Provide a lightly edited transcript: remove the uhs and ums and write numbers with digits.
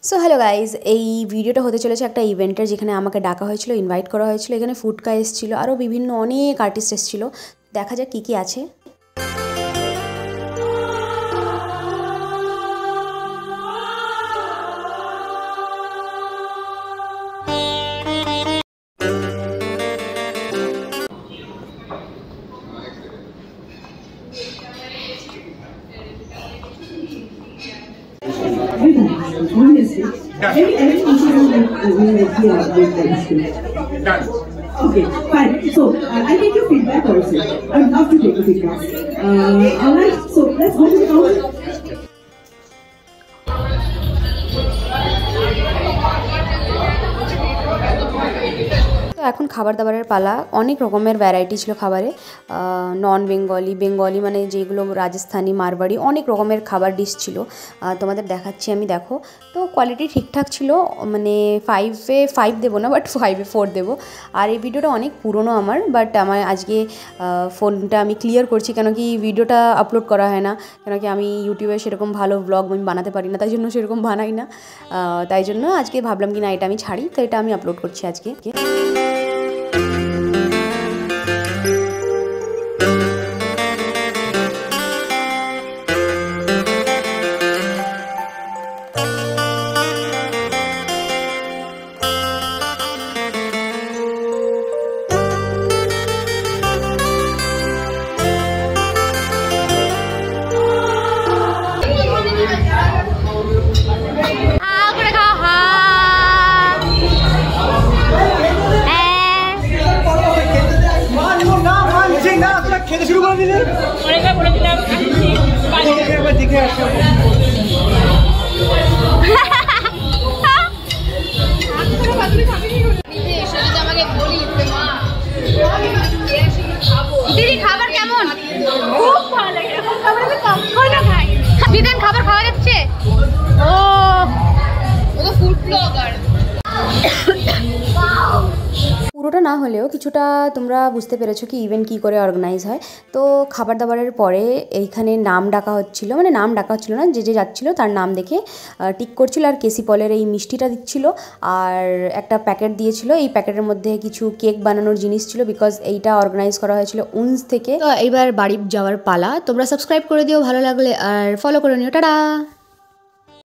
So hello guys, এই ভিডিওটা হতে চলেছে একটা ইভেন্টের, যেখানে আমাকে ডাকা হয়েছিল, ইনভাইট করা হয়েছিল। এখানে ফুডকা এসেছিল, আরও বিভিন্ন অনেক আর্টিস্ট এসেছিল। দেখা যাক কী কী আছে। Okay, fine. So I take your feedback also. I would love to take your feedback. All right. So let's go to the counter. তো এখন খাবার দাবারের পালা। অনেক রকমের ভ্যারাইটি ছিল খাবারে। নন বেঙ্গলি মানে যেগুলো রাজস্থানি, মারবাড়ি, অনেক রকমের খাবার ডিশ ছিল। তোমাদের দেখাচ্ছি আমি, দেখো। তো কোয়ালিটি ঠিকঠাক ছিল, মানে 5-এ 5 দেবো না, বাট 5-এ 4 দেবো। আর এই ভিডিওটা অনেক পুরনো আমার, বাট আমার আজকে ফোনটা আমি ক্লিয়ার করছি, কেন কি ভিডিওটা আপলোড করা হয় না, কেন কি আমি ইউটিউবে সেরকম ভালো ব্লগ আমি বানাতে পারি না, তাই জন্য সেরকম বানাই না। তাই জন্য আজকে ভাবলাম কি না, এটা আমি ছাড়ি, তো এটা আমি আপলোড করছি আজকে। খেতে শুরু করে দিলে দেখে আসো। দিদি খাবার কেমন? খুব ভালো লাগে, এরকম খাবার আমি কখনো খাই। দিদান খাবার খাওয়া যাচ্ছে? ও তো ফুড ব্লগার। পুরোটা না হলেও কিছুটা তোমরা বুঝতে পেরেছো কি ইভেন্ট কী করে অর্গানাইজ হয়। তো খাবার দাবারের পরে এইখানে নাম ডাকা হচ্ছিল, মানে নাম ডাকা হচ্ছিল না, যে যাচ্ছিলো তার নাম দেখে টিক করছিল, আর কেসি পলের এই মিষ্টিটা দিচ্ছিল, আর একটা প্যাকেট দিয়েছিল। এই প্যাকেটের মধ্যে কিছু কেক বানানোর জিনিস ছিল, বিকজ এইটা অর্গানাইজ করা হয়েছিল উনস থেকে। তো এইবার বাড়ি যাওয়ার পালা। তোমরা সাবস্ক্রাইব করে দিও ভালো লাগলে, আর ফলো করে নিও। টাটা।